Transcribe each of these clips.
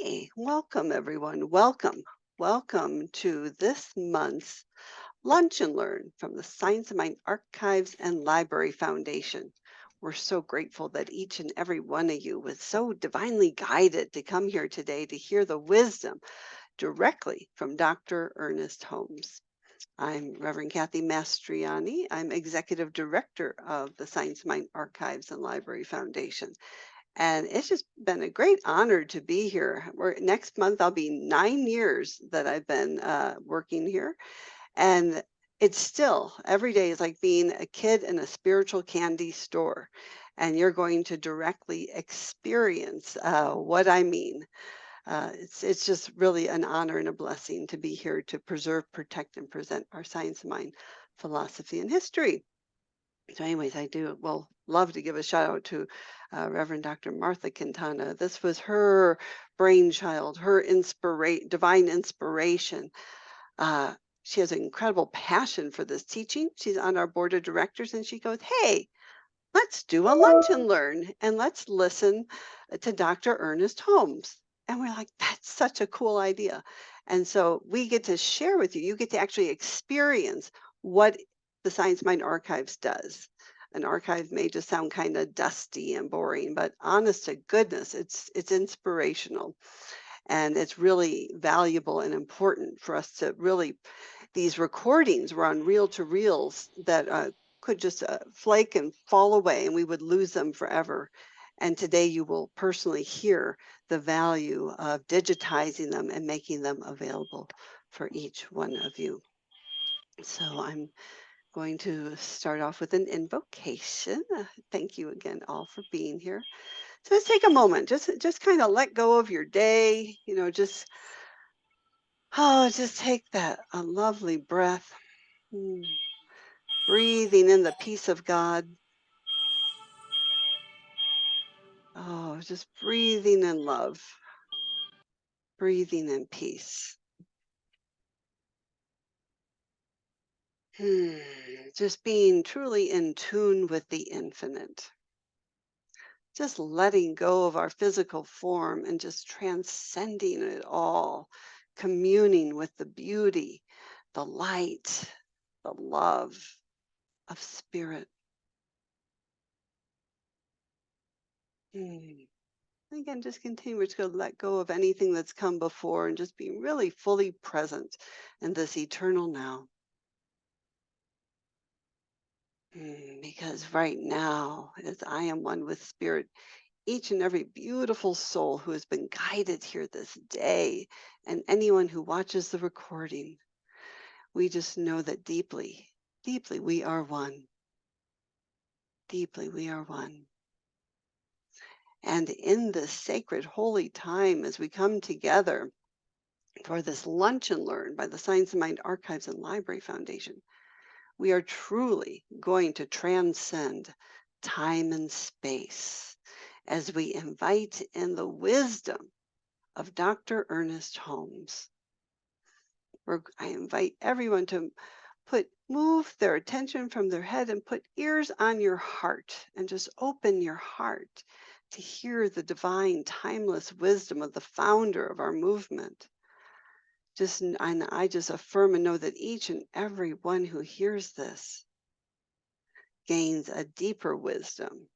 Hey, welcome everyone. Welcome to this month's Lunch and Learn from the Science of Mind Archives and Library Foundation. We're so grateful that each and every one of you was so divinely guided to come here today to hear the wisdom directly from Dr. Ernest Holmes. I'm Reverend Kathy Mastroianni. I'm Executive Director of the Science of Mind Archives and Library Foundation. And it's just been a great honor to be here. Next month, I'll be 9 years that I've been working here. And it's still, every day is like being a kid in a spiritual candy store. And you're going to directly experience what I mean. It's just really an honor and a blessing to be here to preserve, protect, and present our science of mind, philosophy, and history. So, anyways, I do well love to give a shout out to Reverend Dr. Martha Quintana. This was her brainchild, her divine inspiration. She has an incredible passion for this teaching. She's on our board of directors, and she goes, "Hey, let's do a lunch and learn, and let's listen to Dr. Ernest Holmes." And we're like, "That's such a cool idea." And so we get to share with you. You get to actually experience what the Science Mind Archives does. An archive may just sound kind of dusty and boring, but honest to goodness, it's inspirational and it's really valuable and important for us to really these recordings were on reel to reels that could just flake and fall away and we would lose them forever. And today you will personally hear the value of digitizing them and making them available for each one of you. So I'm going to start off with an invocation. Thank you again all for being here. So let's take a moment, just kind of let go of your day, just take that a lovely breath. Mm. Breathing in the peace of God. Oh, just breathing in love, breathing in peace. Hmm. Just being truly in tune with the infinite. Just letting go of our physical form and just transcending it all, communing with the beauty, the light, the love of spirit. Hmm. Again, just continue to let go of anything that's come before and just be really fully present in this eternal now. Because right now, as I am one with spirit, each and every beautiful soul who has been guided here this day, and anyone who watches the recording, we just know that deeply, deeply we are one. Deeply we are one. And in this sacred, holy time, as we come together for this lunch and learn by the Science of Mind Archives and Library Foundation, we are truly going to transcend time and space as we invite in the wisdom of Dr. Ernest Holmes. I invite everyone to move their attention from their head and put ears on your heart and just open your heart to hear the divine, timeless wisdom of the founder of our movement. And I just affirm and know that each and every one who hears this gains a deeper wisdom,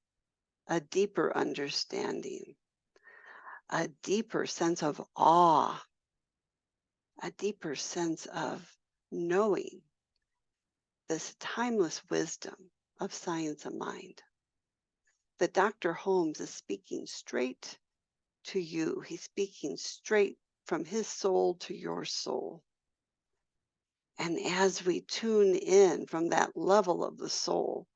a deeper understanding, a deeper sense of awe, a deeper sense of knowing this timeless wisdom of science of mind. That Dr. Holmes is speaking straight to you. He's speaking straight from his soul to your soul. And as we tune in from that level of the soul,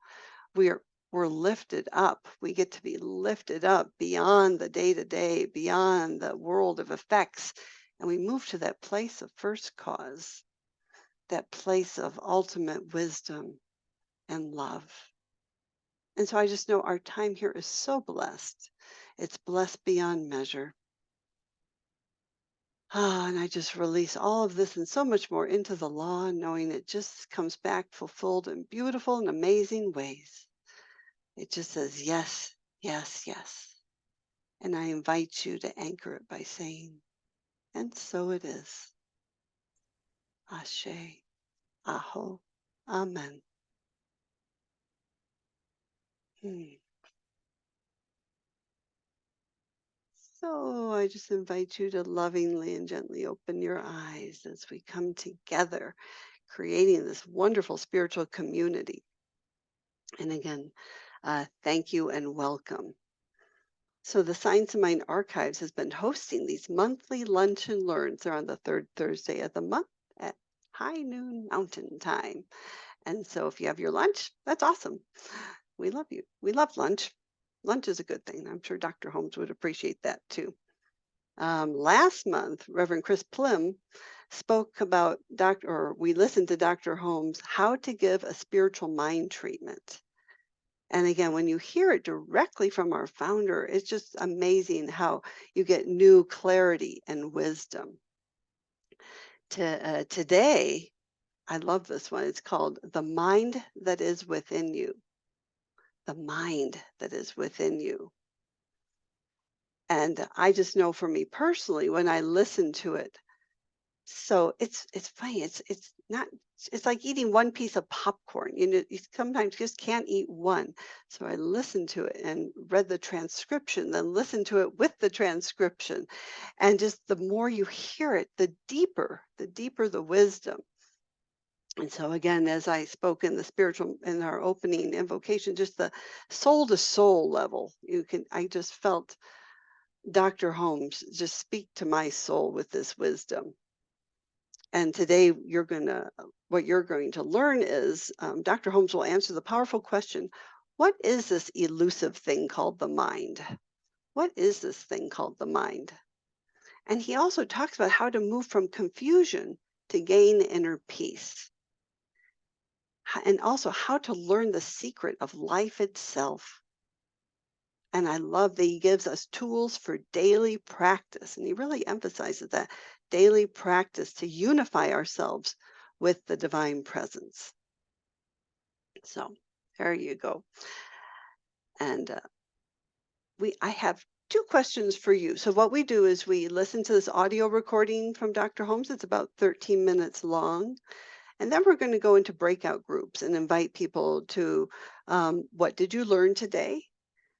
we're lifted up. We get to be lifted up beyond the day to day, beyond the world of effects. And we move to that place of first cause, that place of ultimate wisdom and love. And so I just know our time here is so blessed. It's blessed beyond measure. And I just release all of this and so much more into the law, knowing it just comes back fulfilled in beautiful and amazing ways. It just says yes, yes, yes. And I invite you to anchor it by saying, and so it is. Ashe, Aho, Amen. Hmm. So I just invite you to lovingly and gently open your eyes as we come together, creating this wonderful spiritual community. And again, thank you and welcome. So the Science of Mind Archives has been hosting these monthly lunch and learns. They're on the third Thursday of the month at high noon Mountain Time. And so if you have your lunch, that's awesome. We love you. We love lunch. Lunch is a good thing. I'm sure Dr. Holmes would appreciate that too. Last month, Reverend Chris Plim spoke about we listened to Dr. Holmes, how to give a spiritual mind treatment. And again, when you hear it directly from our founder, it's just amazing how you get new clarity and wisdom. Today, I love this one. It's called The Mind That Is Within You. The mind that is within you. And I just know for me personally, when I listen to it, so it's funny. It's not. It's like eating one piece of popcorn. You know, you sometimes just can't eat one. So I listened to it and read the transcription, then listened to it with the transcription, and just the more you hear it, the deeper the wisdom. And so again, as I spoke in the spiritual in our opening invocation, just the soul to soul level, I just felt Dr. Holmes just speak to my soul with this wisdom. And today what you're going to learn is Dr. Holmes will answer the powerful question, what is this elusive thing called the mind? What is this thing called the mind? And he also talks about how to move from confusion to gain inner peace. And also how to learn the secret of life itself. And I love that he gives us tools for daily practice. And he really emphasizes that daily practice to unify ourselves with the divine presence. So there you go. And I have two questions for you. So what we do is we listen to this audio recording from Dr. Holmes. It's about 13 minutes long. And then we're going to go into breakout groups and invite people to what did you learn today?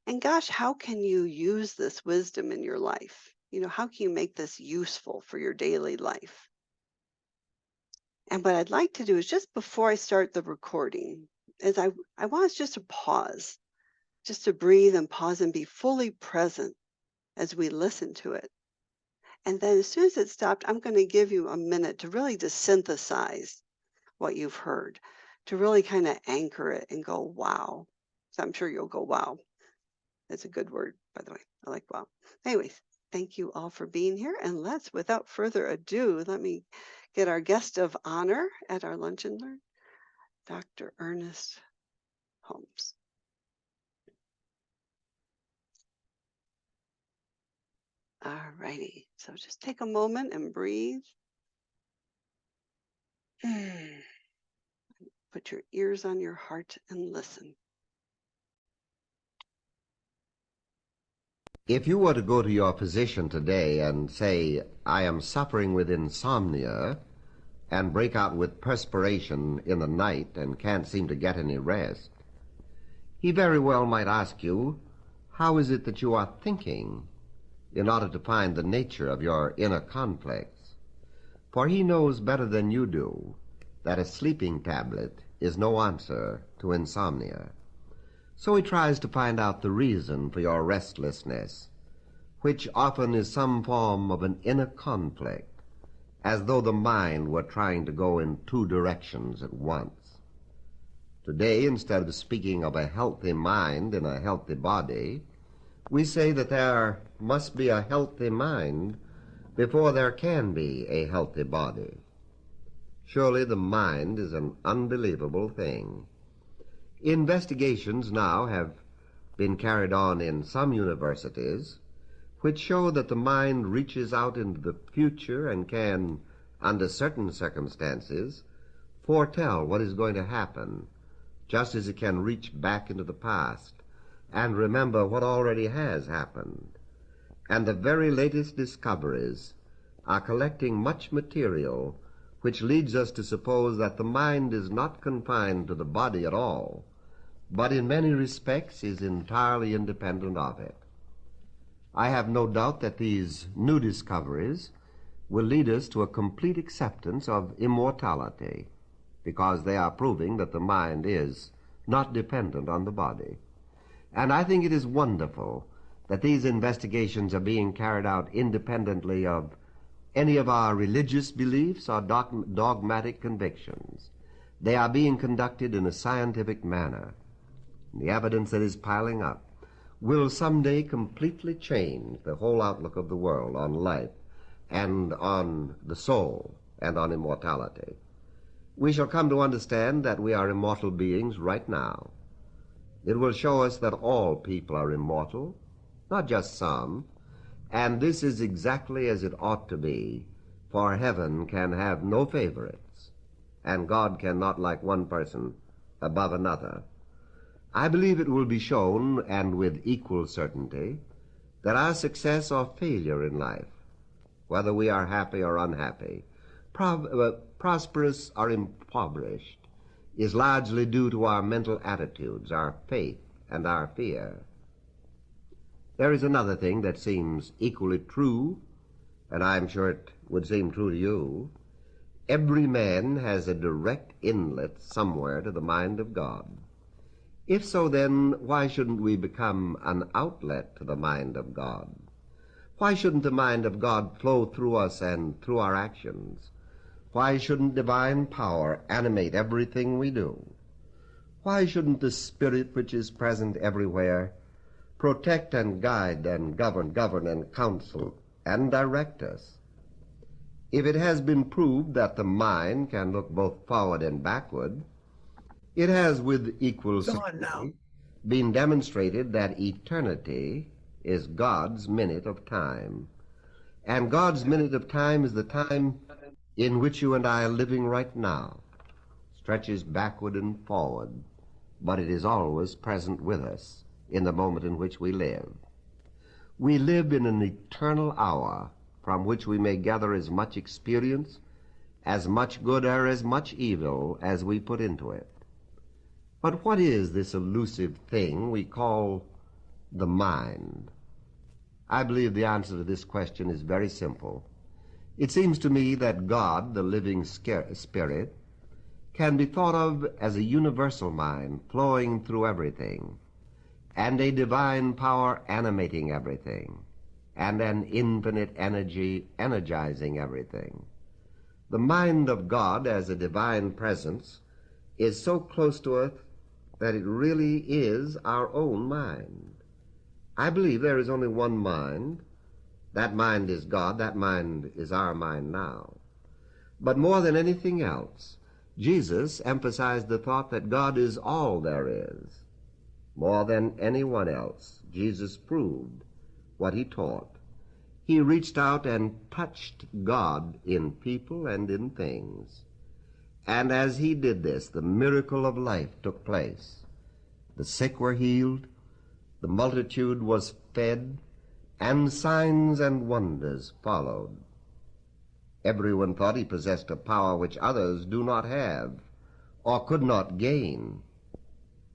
And gosh, how can you use this wisdom in your life? You know, how can you make this useful for your daily life? And what I'd like to do is just before I start the recording, is I want us just to pause, just to breathe and pause and be fully present as we listen to it. And then as soon as it stopped, I'm going to give you a minute to really just synthesize what you've heard, to really kind of anchor it and go, wow. So I'm sure you'll go, wow. That's a good word, by the way. I like wow. Anyways, thank you all for being here. And without further ado, let me get our guest of honor at our Lunch and Learn, Dr. Ernest Holmes. All righty. So just take a moment and breathe. Put your ears on your heart and listen. If you were to go to your physician today and say, I am suffering with insomnia, and break out with perspiration in the night and can't seem to get any rest, he very well might ask you, how is it that you are thinking, in order to find the nature of your inner conflicts? For he knows better than you do that a sleeping tablet is no answer to insomnia. So he tries to find out the reason for your restlessness, which often is some form of an inner conflict, as though the mind were trying to go in two directions at once. Today, instead of speaking of a healthy mind in a healthy body, we say that there must be a healthy mind before there can be a healthy body. Surely the mind is an unbelievable thing. Investigations now have been carried on in some universities which show that the mind reaches out into the future and can, under certain circumstances, foretell what is going to happen, just as it can reach back into the past and remember what already has happened. and the very latest discoveries are collecting much material which leads us to suppose that the mind is not confined to the body at all, but in many respects is entirely independent of it. I have no doubt that these new discoveries will lead us to a complete acceptance of immortality, because they are proving that the mind is not dependent on the body. And I think it is wonderful that these investigations are being carried out independently of any of our religious beliefs or dogmatic convictions. They are being conducted in a scientific manner. The evidence that is piling up will someday completely change the whole outlook of the world on life and on the soul and on immortality. We shall come to understand that we are immortal beings right now. It will show us that all people are immortal, not just some, and this is exactly as it ought to be, for heaven can have no favorites, and God cannot like one person above another. I believe it will be shown, and with equal certainty, that our success or failure in life, whether we are happy or unhappy, prosperous or impoverished, is largely due to our mental attitudes, our faith, and our fear. There is another thing that seems equally true, and I'm sure it would seem true to you. Every man has a direct inlet somewhere to the mind of God. If so, then, why shouldn't we become an outlet to the mind of God? Why shouldn't the mind of God flow through us and through our actions? Why shouldn't divine power animate everything we do? Why shouldn't the Spirit which is present everywhere protect and guide and govern and counsel and direct us? If it has been proved that the mind can look both forward and backward, it has with equal certainty been demonstrated that eternity is God's minute of time. And God's minute of time is the time in which you and I are living right now. Stretches backward and forward, but it is always present with us in the moment in which we live. We live in an eternal hour from which we may gather as much experience, as much good or as much evil as we put into it. But what is this elusive thing we call the mind? I believe the answer to this question is very simple. It seems to me that God, the living Spirit, can be thought of as a universal mind flowing through everything, and a divine power animating everything, and an infinite energy energizing everything. The mind of God as a divine presence is so close to us that it really is our own mind. I believe there is only one mind. That mind is God. That mind is our mind now. But more than anything else, Jesus emphasized the thought that God is all there is. More than anyone else, Jesus proved what he taught. He reached out and touched God in people and in things. And as he did this, the miracle of life took place. The sick were healed, the multitude was fed, and signs and wonders followed. Everyone thought he possessed a power which others do not have, or could not gain.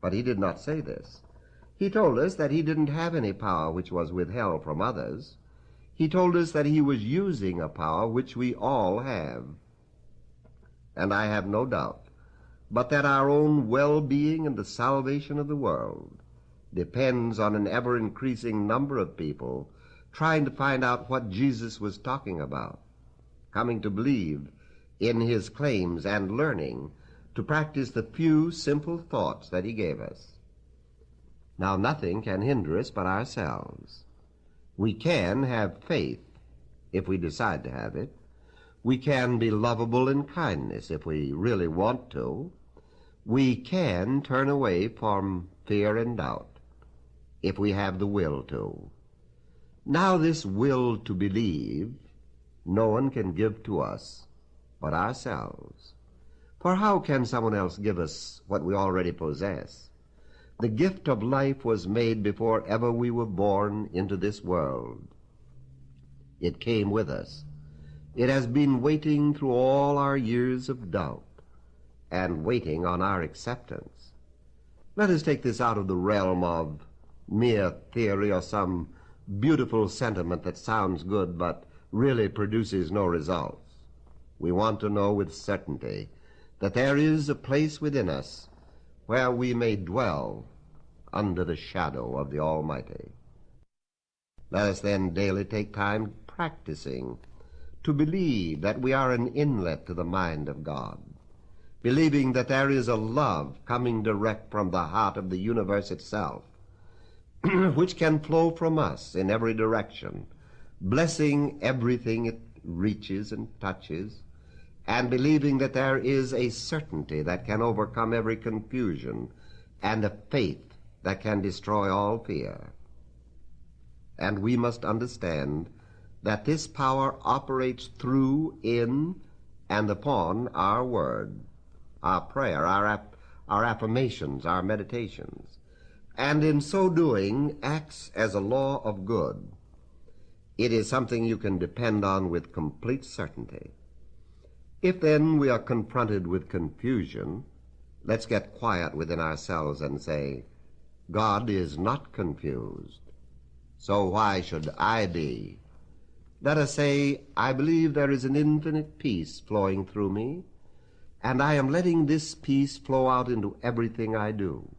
But he did not say this. He told us that he didn't have any power which was withheld from others. He told us that he was using a power which we all have. And I have no doubt but that our own well-being and the salvation of the world depends on an ever-increasing number of people trying to find out what Jesus was talking about, coming to believe in his claims and learning to practice the few simple thoughts that he gave us. Now, nothing can hinder us but ourselves. We can have faith if we decide to have it. We can be lovable in kindness if we really want to. We can turn away from fear and doubt if we have the will to. Now, this will to believe no one can give to us but ourselves. For how can someone else give us what we already possess? The gift of life was made before ever we were born into this world. It came with us. It has been waiting through all our years of doubt and waiting on our acceptance. Let us take this out of the realm of mere theory or some beautiful sentiment that sounds good but really produces no results. We want to know with certainty that there is a place within us where we may dwell under the shadow of the Almighty. Let us then daily take time practicing to believe that we are an inlet to the mind of God, believing that there is a love coming direct from the heart of the universe itself, which can flow from us in every direction, blessing everything it reaches and touches, and believing that there is a certainty that can overcome every confusion and a faith that can destroy all fear. And we must understand that this power operates through, in, and upon our word, our prayer, our affirmations, our meditations, and in so doing acts as a law of good. It is something you can depend on with complete certainty. If then we are confronted with confusion, let's get quiet within ourselves and say, God is not confused, so why should I be? Let us say, I believe there is an infinite peace flowing through me, and I am letting this peace flow out into everything I do.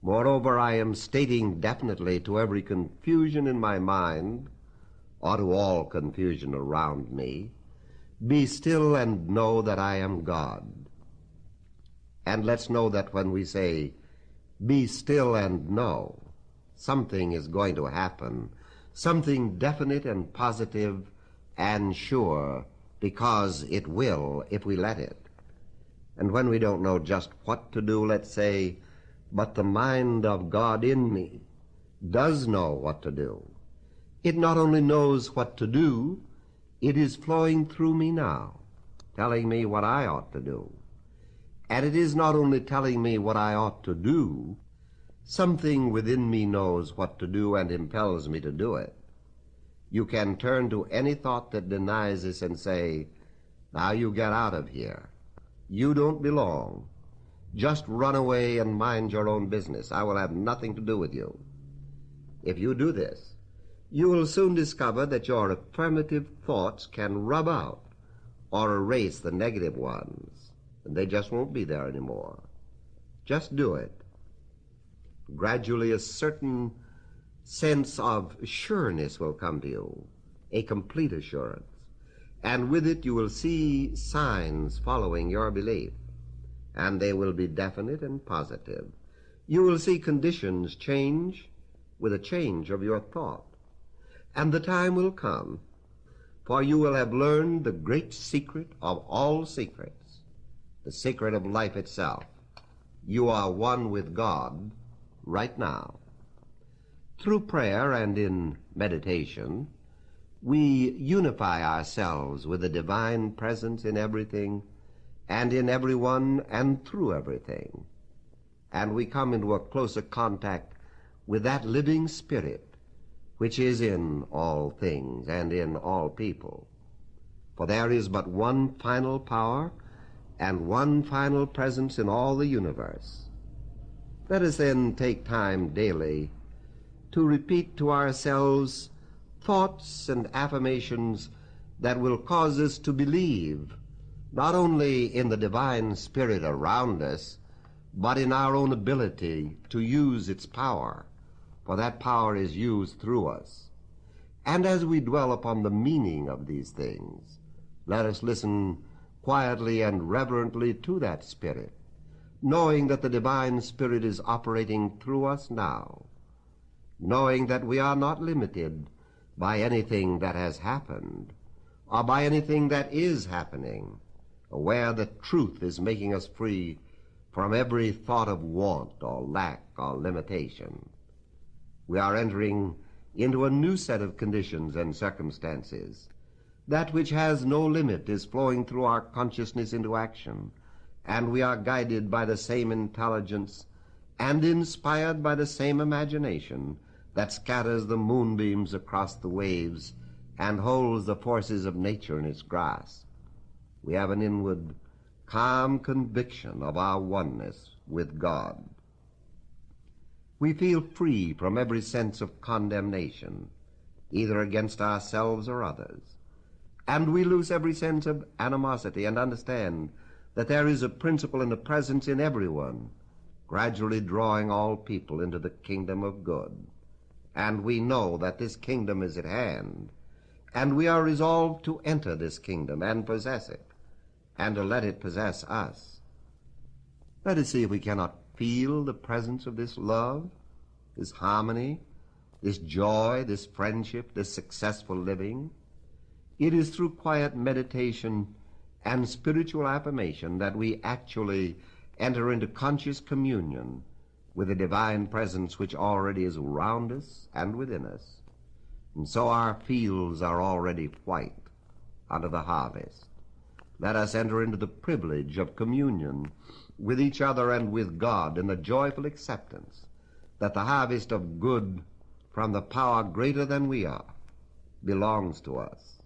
Moreover, I am stating definitely to every confusion in my mind, or to all confusion around me, be still and know that I am God. And let's know that when we say, be still and know, something is going to happen, something definite and positive and sure, because it will if we let it. And when we don't know just what to do, let's say, but the mind of God in me does know what to do. It not only knows what to do, it is flowing through me now, telling me what I ought to do. And it is not only telling me what I ought to do, something within me knows what to do and impels me to do it. You can turn to any thought that denies this and say, now you get out of here. You don't belong. Just run away and mind your own business. I will have nothing to do with you. If you do this, you will soon discover that your affirmative thoughts can rub out or erase the negative ones, and they just won't be there anymore. Just do it. Gradually a certain sense of sureness will come to you, a complete assurance, and with it you will see signs following your belief, and they will be definite and positive. You will see conditions change with a change of your thought, and the time will come, for you will have learned the great secret of all secrets, the secret of life itself. You are one with God right now. Through prayer and in meditation, we unify ourselves with the divine presence in everything and in everyone and through everything. And we come into a closer contact with that living spirit which is in all things and in all people. For there is but one final power and one final presence in all the universe. Let us then take time daily to repeat to ourselves thoughts and affirmations that will cause us to believe not only in the divine spirit around us, but in our own ability to use its power, for that power is used through us. And as we dwell upon the meaning of these things, let us listen quietly and reverently to that spirit, knowing that the divine spirit is operating through us now, knowing that we are not limited by anything that has happened or by anything that is happening, aware that truth is making us free from every thought of want or lack or limitation. We are entering into a new set of conditions and circumstances. That which has no limit is flowing through our consciousness into action, and we are guided by the same intelligence and inspired by the same imagination that scatters the moonbeams across the waves and holds the forces of nature in its grasp. We have an inward, calm conviction of our oneness with God. We feel free from every sense of condemnation, either against ourselves or others. And we lose every sense of animosity and understand that there is a principle and a presence in everyone, gradually drawing all people into the kingdom of good. And we know that this kingdom is at hand, and we are resolved to enter this kingdom and possess it, and to let it possess us. Let us see if we cannot feel the presence of this love, this harmony, this joy, this friendship, this successful living. It is through quiet meditation and spiritual affirmation that we actually enter into conscious communion with the divine presence which already is around us and within us. And so our fields are already white unto the harvest. Let us enter into the privilege of communion with each other and with God in the joyful acceptance that the harvest of good from the power greater than we are belongs to us.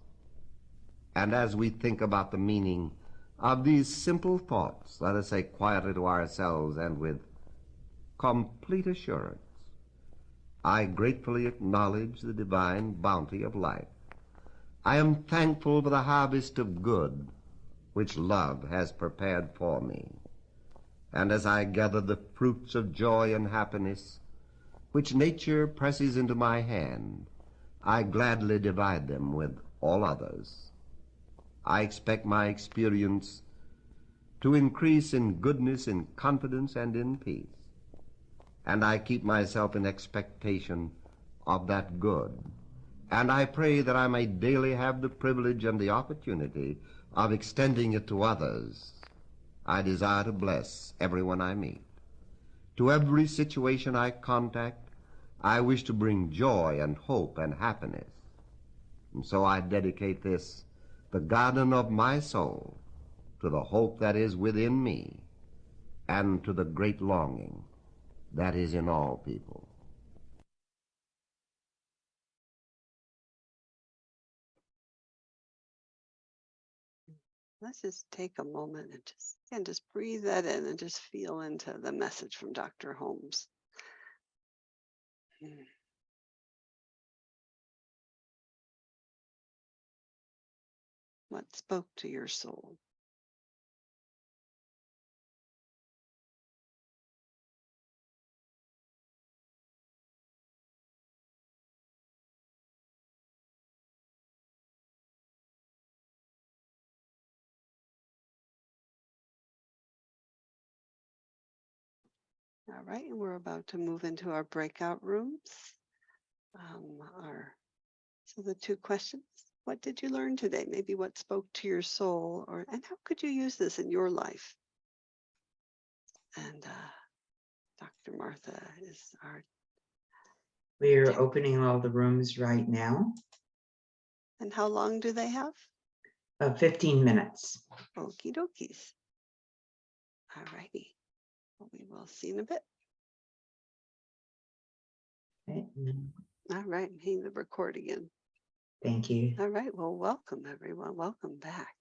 And as we think about the meaning of these simple thoughts, let us say quietly to ourselves and with complete assurance, I gratefully acknowledge the divine bounty of life. I am thankful for the harvest of good which love has prepared for me. And as I gather the fruits of joy and happiness which nature presses into my hand, I gladly divide them with all others. I expect my experience to increase in goodness, in confidence, and in peace. And I keep myself in expectation of that good. And I pray that I may daily have the privilege and the opportunity of extending it to others. I desire to bless everyone I meet. To every situation I contact, I wish to bring joy and hope and happiness. And so I dedicate this, the garden of my soul, to the hope that is within me and to the great longing that is in all people. Let's just take a moment and just breathe that in and just feel into the message from Dr. Holmes. What spoke to your soul? All right, and we're about to move into our breakout rooms. So the two questions: what did you learn today? Maybe what spoke to your soul, and how could you use this in your life? And Dr. Martha is our. We're opening all the rooms right now. And how long do they have? 15 minutes. Okie dokies. All righty. Well, we will see in a bit. Okay. All right, I'm hitting the record again. Thank you. All right, well, welcome everyone. Welcome back.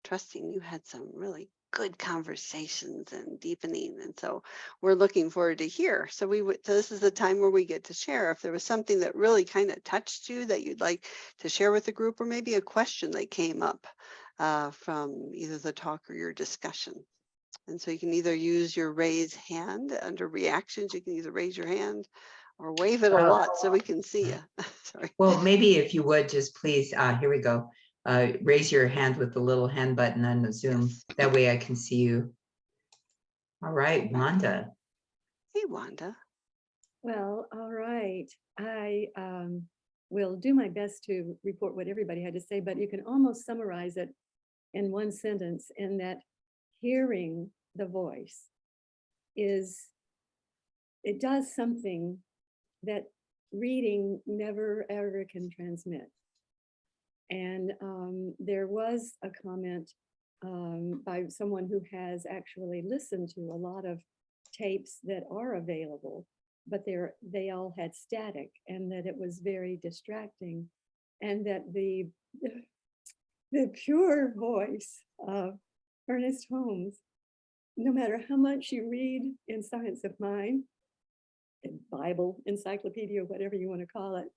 Trusting you had some really good conversations and deepening, and so we're looking forward to hear. So this is the time where we get to share. If there was something that really kind of touched you that you'd like to share with the group, or maybe a question that came up from either the talk or your discussion. And so you can either use your raise hand under reactions. You can either raise your hand or wave it a lot so we can see you. Sorry. Well, maybe if you would just please, here we go. Raise your hand with the little hand button on the Zoom. Yes. That way I can see you. All right, Wanda. Hey, Wanda. Well, all right. I will do my best to report what everybody had to say, but you can almost summarize it in one sentence, in that hearing the voice it does something that reading never ever can transmit. And there was a comment by someone who has actually listened to a lot of tapes that are available, but they all had static, and that it was very distracting and that the pure voice of Ernest Holmes, no matter how much you read in Science of Mind, in Bible, encyclopedia, whatever you want to call it,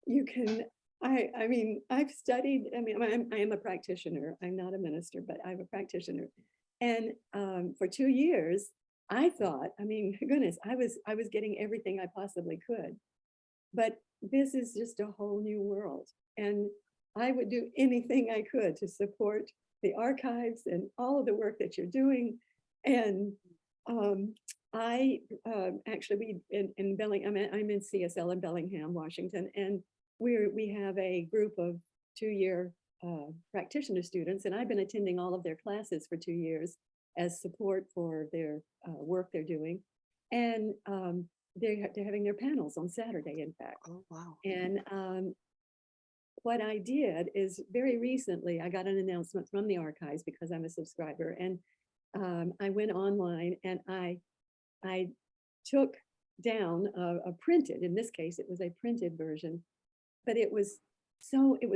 you can, I mean, I've studied, I mean, I am a practitioner. I'm not a minister, but I'm a practitioner. And for 2 years, I thought, I mean, goodness, I was getting everything I possibly could. But this is just a whole new world. And I would do anything I could to support the archives and all of the work that you're doing. And I actually, in Bellingham, I'm in CSL in Bellingham, Washington, and we have a group of 2-year practitioner students, and I've been attending all of their classes for 2 years as support for their work they're doing. And they're having their panels on Saturday, in fact. Oh, wow. And what I did is very recently, I got an announcement from the archives because I'm a subscriber, and I went online and I took down a printed, in this case, it was a printed version, but it was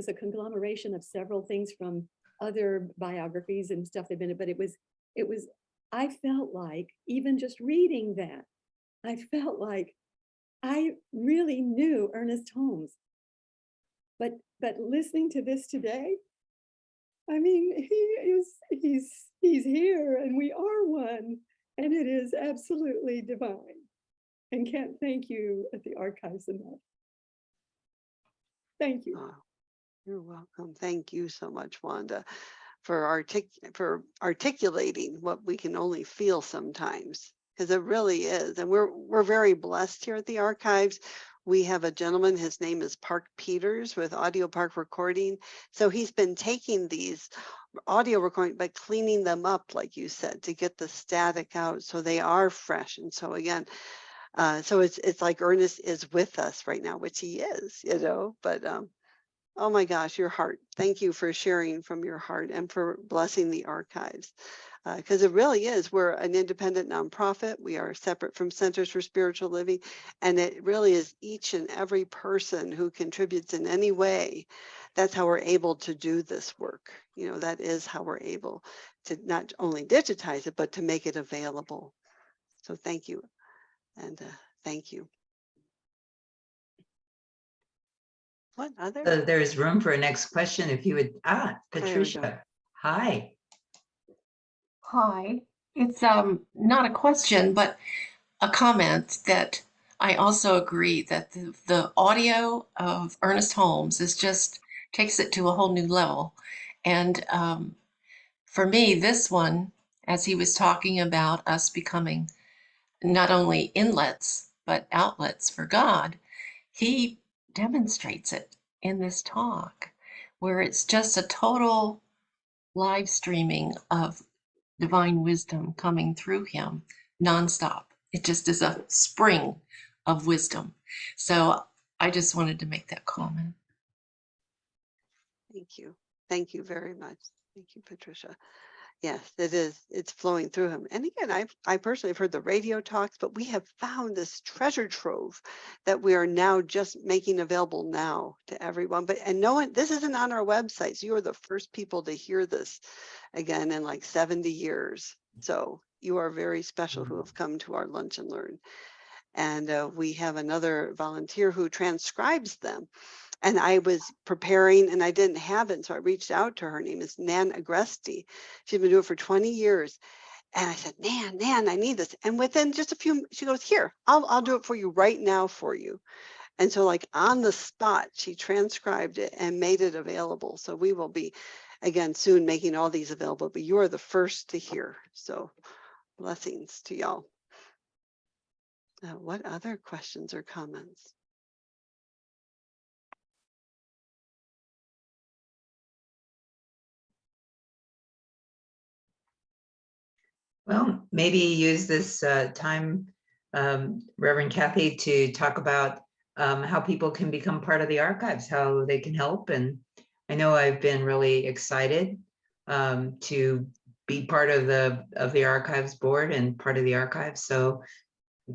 a conglomeration of several things from other biographies and stuff they've been, but it was, I felt like even just reading that, I felt like I really knew Ernest Holmes. But listening to this today, I mean, he's here and we are one, and it is absolutely divine. And can't thank you at the archives enough. Thank you. Oh, you're welcome. Thank you so much, Wanda, for articulating what we can only feel sometimes, because it really is. And we're very blessed here at the archives. We have a gentleman, his name is Park Peters with Audio Park Recording. So he's been taking these audio recordings, but cleaning them up, like you said, to get the static out so they are fresh. And so again, so it's like Ernest is with us right now, which he is, you know, but oh my gosh, your heart. Thank you for sharing from your heart and for blessing the archives. Because it really is, we're an independent nonprofit. We are separate from Centers for Spiritual Living. And it really is each and every person who contributes in any way. That's how we're able to do this work. You know, that is how we're able to not only digitize it, but to make it available. So thank you. And thank you. What other? So there's room for a next question if you would, There we go. Patricia, hi. Hi, it's not a question, but a comment that I also agree that the audio of Ernest Holmes is just takes it to a whole new level. And for me, this one, as he was talking about us becoming not only inlets, but outlets for God, he demonstrates it in this talk, where it's just a total live streaming of divine wisdom coming through him nonstop. It just is a spring of wisdom. So I just wanted to make that comment. Thank you. Thank you very much. Thank you, Patricia. Yes, it is. It's flowing through him. And again, I personally have heard the radio talks, but we have found this treasure trove that we are now just making available now to everyone. But and no one, this isn't on our website. So you are the first people to hear this again in like 70 years. So you are very special who have come to our Lunch and Learn. And we have another volunteer who transcribes them. And I was preparing and I didn't have it. So I reached out to her. Her name is Nan Agresti. She's been doing it for 20 years. And I said, Nan, I need this. And within just a few, she goes, here, I'll do it for you right now for you. And so like on the spot, she transcribed it and made it available. So we will be, again, soon making all these available, but you are the first to hear. So blessings to y'all. What other questions or comments? Well, maybe use this time, Reverend Kathy, to talk about how people can become part of the archives, how they can help. And I know I've been really excited to be part of the archives board and part of the archives. So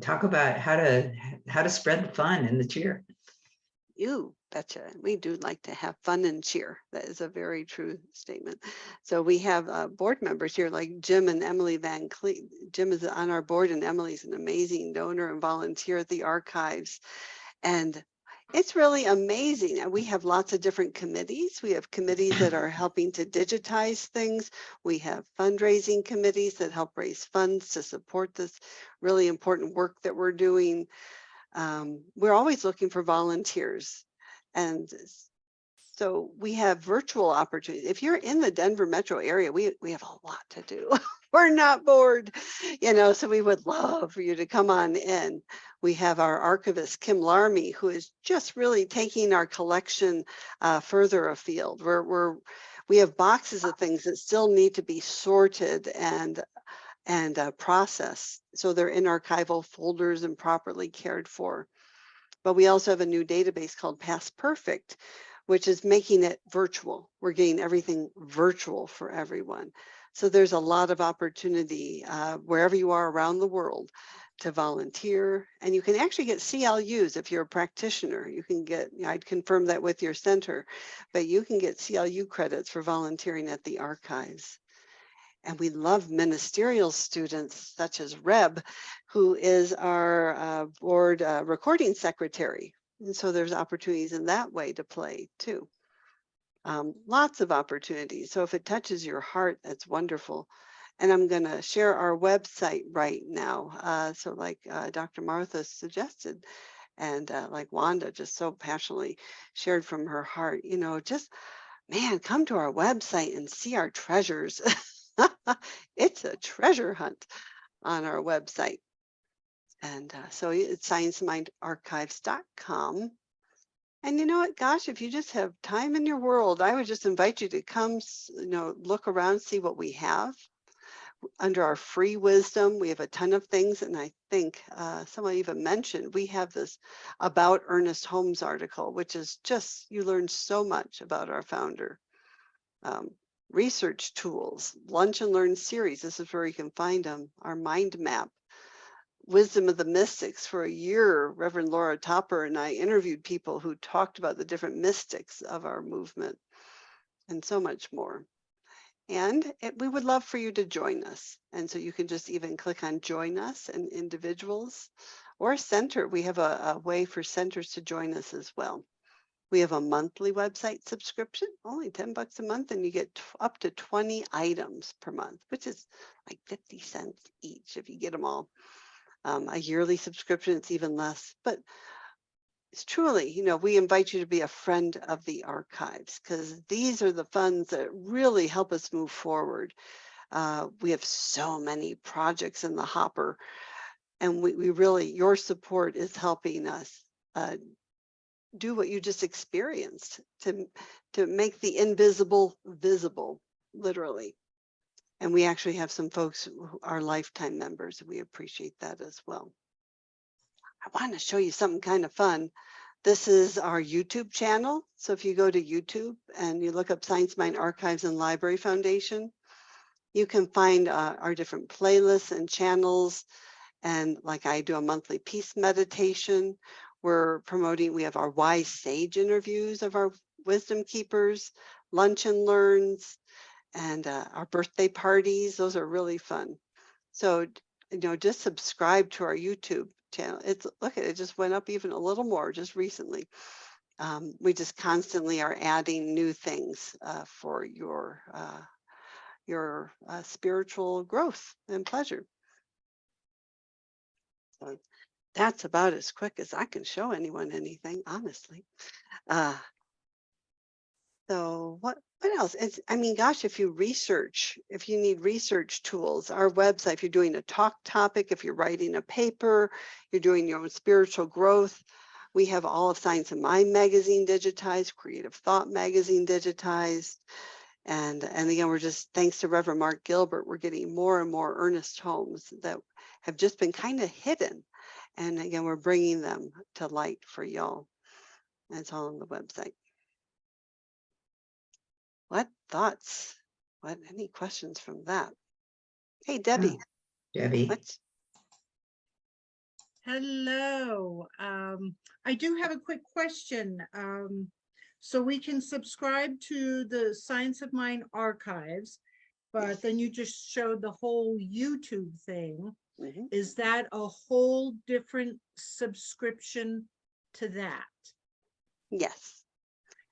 talk about how to spread the fun and the cheer. You Betcha. We do like to have fun and cheer. That is a very true statement. So we have board members here like Jim and Emily Van Cleet. Jim is on our board and Emily's an amazing donor and volunteer at the archives. And it's really amazing. And we have lots of different committees. We have committees that are helping to digitize things. We have fundraising committees that help raise funds to support this really important work that we're doing. We're always looking for volunteers. And so we have virtual opportunities. If you're in the Denver metro area, we have a lot to do. We're not bored, so we would love for you to come on in. We have our archivist, Kim Larmy, who is just really taking our collection further afield. We have boxes of things that still need to be sorted and processed. So they're in archival folders and properly cared for. But we also have a new database called Past Perfect, which is making it virtual. We're getting everything virtual for everyone. So there's a lot of opportunity wherever you are around the world to volunteer. And you can actually get CLUs if you're a practitioner. You can get, I'd confirm that with your center, but you can get CLU credits for volunteering at the archives. And we love ministerial students such as Reb, who is our board recording secretary. And so there's opportunities in that way to play too. Lots of opportunities. So if it touches your heart, that's wonderful. And I'm going to share our website right now. So like Dr. Martha suggested, and like Wanda just so passionately shared from her heart, just, man, come to our website and see our treasures. It's a treasure hunt on our website. And so it's sciencemindarchives.com. And you know what, gosh, if you just have time in your world, I would just invite you to come, look around, see what we have. Under our free wisdom, we have a ton of things. And I think someone even mentioned, we have this About Ernest Holmes article, which is just, you learn so much about our founder. Research tools, Lunch and Learn series. This is where you can find them. Our mind map, Wisdom of the Mystics. For a year, Reverend Laura Topper and I interviewed people who talked about the different mystics of our movement and so much more. And we would love for you to join us. And so you can just even click on join us and individuals or center. We have a way for centers to join us as well. We have a monthly website subscription, only $10 a month, and you get up to 20 items per month, which is like 50 cents each if you get them all. A yearly subscription, it's even less. But it's truly, we invite you to be a friend of the archives because these are the funds that really help us move forward. We have so many projects in the hopper, and we really, your support is helping us do what you just experienced to make the invisible visible, literally. And we actually have some folks who are lifetime members, and we appreciate that as well. I want to show you something kind of fun. This is our YouTube channel. So if you go to YouTube and you look up Science Mind Archives and Library Foundation, you can find our different playlists and channels. And like I do a monthly peace meditation. We're promoting, we have our Wise Sage interviews of our wisdom keepers, lunch and learns, and our birthday parties. Those are really fun. So, just subscribe to our YouTube channel. Look, it just went up even a little more just recently. We just constantly are adding new things for your spiritual growth and pleasure. So that's about as quick as I can show anyone anything, honestly. So what else? Gosh, if you need research tools, our website, if you're doing a talk topic, if you're writing a paper, you're doing your own spiritual growth, we have all of Science and Mind magazine digitized, Creative Thought magazine digitized. And again, we're just, thanks to Reverend Mark Gilbert, we're getting more and more Ernest Holmes that have just been kind of hidden. And again, we're bringing them to light for y'all. And it's all on the website. What thoughts? Any questions from that? Hey, Debbie. Debbie. Hello. I do have a quick question. So we can subscribe to the Science of Mind archives, but then you just showed the whole YouTube thing. Mhm. Is that a whole different subscription to that? Yes.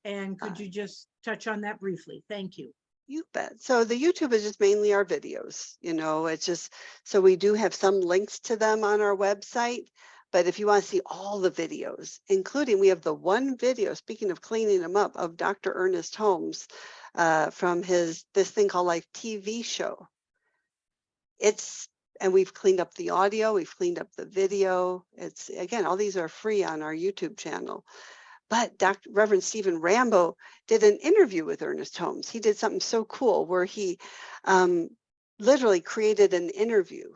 And could you just touch on that briefly? Thank you. You bet. So the YouTube is just mainly our videos, it's just, so we do have some links to them on our website, but if you want to see all the videos, including we have the one video, speaking of cleaning them up, of Dr. Ernest Holmes from this thing called Life TV show. And we've cleaned up the audio, we've cleaned up the video. It's, again, all these are free on our YouTube channel. But Reverend Stephen Rambo did an interview with Ernest Holmes. He did something so cool where he literally created an interview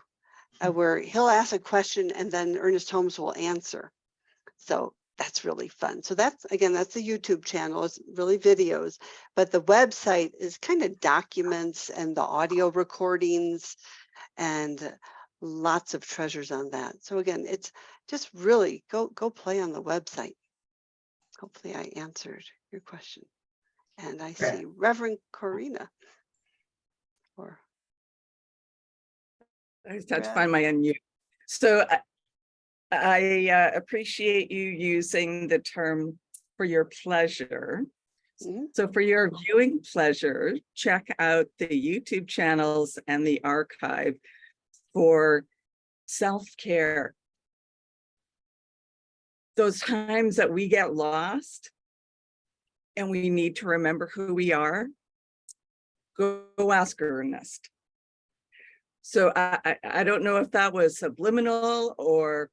where he'll ask a question and then Ernest Holmes will answer. So that's really fun. So that's, again, that's the YouTube channel. It's really videos, but the website is kind of documents and the audio recordings and lots of treasures on that. So again, it's just really go play on the website. Hopefully I answered your question. And I see Reverend Corina. Or I was about to find my unmute. So I appreciate you using the term for your pleasure. Mhm. So for your viewing pleasure, check out the YouTube channels and the archive for self-care. Those times that we get lost and we need to remember who we are, go ask Ernest. So I don't know if that was subliminal or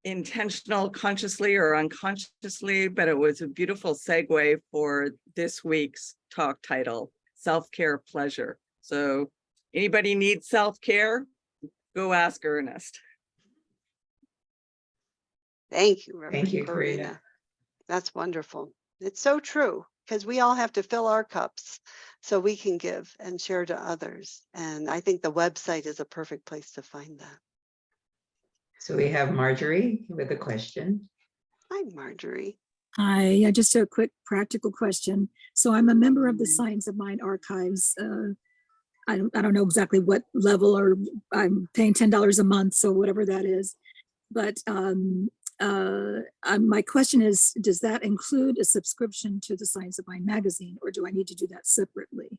intentional, consciously or unconsciously, but it was a beautiful segue for this week's talk title, Self-Care Pleasure. So anybody needs self-care, go ask Ernest. Thank you, Reverend Thank you, Corina. Karina. That's wonderful. It's so true because we all have to fill our cups so we can give and share to others. And I think the website is a perfect place to find that. So we have Marjorie with a question. Hi, Marjorie. Hi, just a quick practical question. So I'm a member of the Science of Mind archives. I don't know exactly what level, or I'm paying $10 a month, so whatever that is. But my question is, does that include a subscription to the Science of Mind magazine, or do I need to do that separately?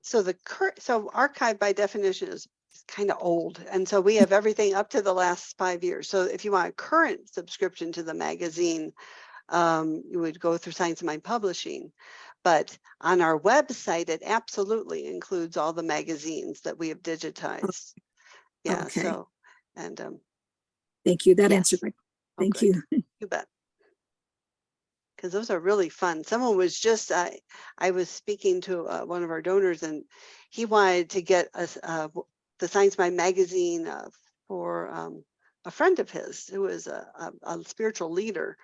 So so archive by definition is kind of old. And so we have everything up to the last 5 years. So if you want a current subscription to the magazine, you would go through Science of Mind Publishing. But on our website, it absolutely includes all the magazines that we have digitized. Yeah, Okay. so, and Thank you. That yes. answered my, thank good. you. You bet. Because those are really fun. Someone was just, I was speaking to one of our donors, and he wanted to get us the Science Mind magazine for a friend of his who is a spiritual leader.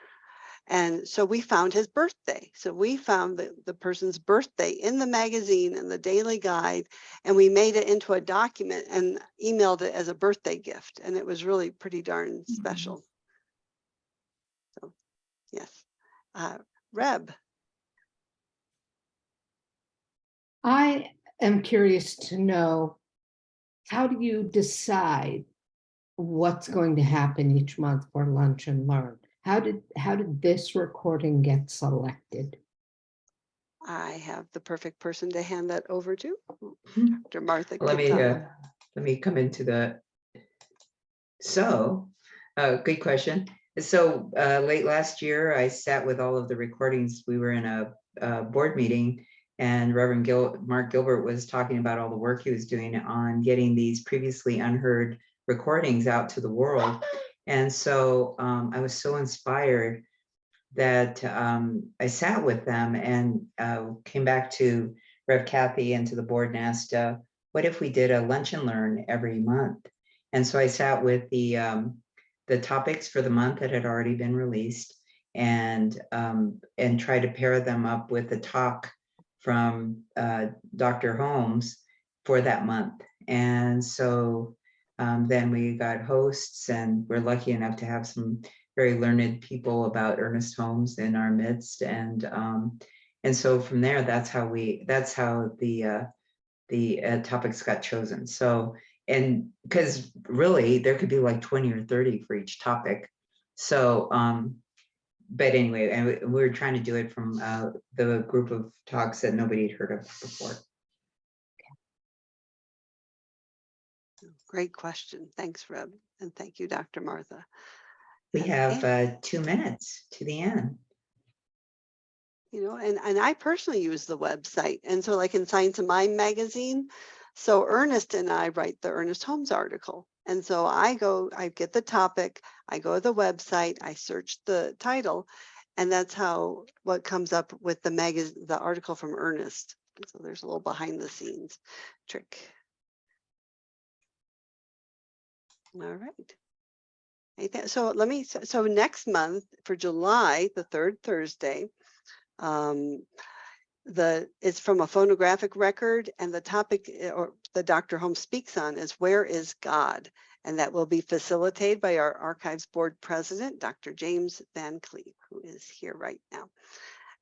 And so we found his birthday. So we found the person's birthday in the magazine and the daily guide, and we made it into a document and emailed it as a birthday gift. And it was really pretty darn special. So, yes. Reb. I am curious to know, how do you decide what's going to happen each month for Lunch and Learn? How did this recording get selected? I have the perfect person to hand that over to, Dr. Martha. Let me come into the. So, good question. So late last year, I sat with all of the recordings. We were in a board meeting, and Reverend Mark Gilbert was talking about all the work he was doing on getting these previously unheard recordings out to the world. And so I was so inspired that I sat with them and came back to Rev Kathy and to the board and asked, what if we did a Lunch and Learn every month? And so I sat with the topics for the month that had already been released, and try to pair them up with the talk from Dr. Holmes for that month. And so then we got hosts, and we're lucky enough to have some very learned people about Ernest Holmes in our midst. And so from there, that's how the topics got chosen. So, and because really there could be like 20 or 30 for each topic. So, but anyway, and we were trying to do it from the group of talks that nobody had heard of before. Great question. Thanks, Reb. And thank you, Dr. Martha. We And have 2 minutes to the end. you know, and I personally use the website. And so like in Science of Mind magazine, so Ernest and I write the Ernest Holmes article. And so I get the topic, I go to the website, I search the title, and that's what comes up with the article from Ernest. And so there's a little behind the scenes trick. All right. So next month for July, the third Thursday, it's from a phonographic record, and the topic or the Dr. Holmes speaks on is Where is God? And that will be facilitated by our Archives Board President, Dr. James Van Cleave, who is here right now.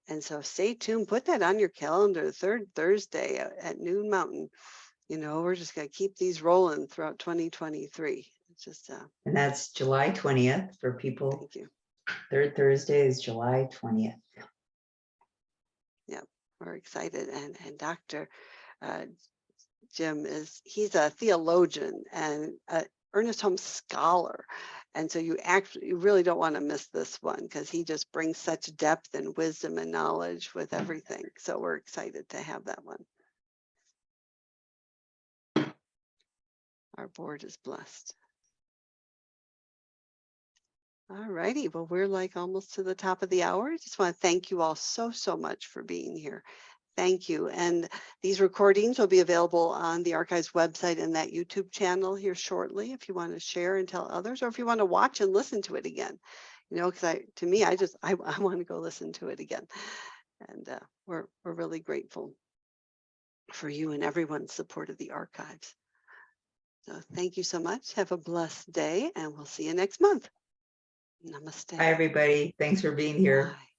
And so stay tuned, put that on your calendar, third Thursday at noon Mountain. You know, we're just going to keep these rolling throughout 2023. It's just and that's July 20th for people. Thank you. Third Thursday is July 20th. Yeah, we're excited. And Dr. Jim he's a theologian and Ernest Holmes scholar. And so you really don't want to miss this one, because he just brings such depth and wisdom and knowledge with everything. So we're excited to have that one. Our board is blessed. All righty. Well, we're like almost to the top of the hour. I just want to thank you all so much for being here. Thank you. And these recordings will be available on the Archives website and that YouTube channel here shortly, if you want to share and tell others, or if you want to watch and listen to it again. You know, because I want to go listen to it again. And we're really grateful for you and everyone's support of the Archives. So thank you so much. Have a blessed day, and we'll see you next month. Namaste. Hi, everybody. Thanks for being here. Bye.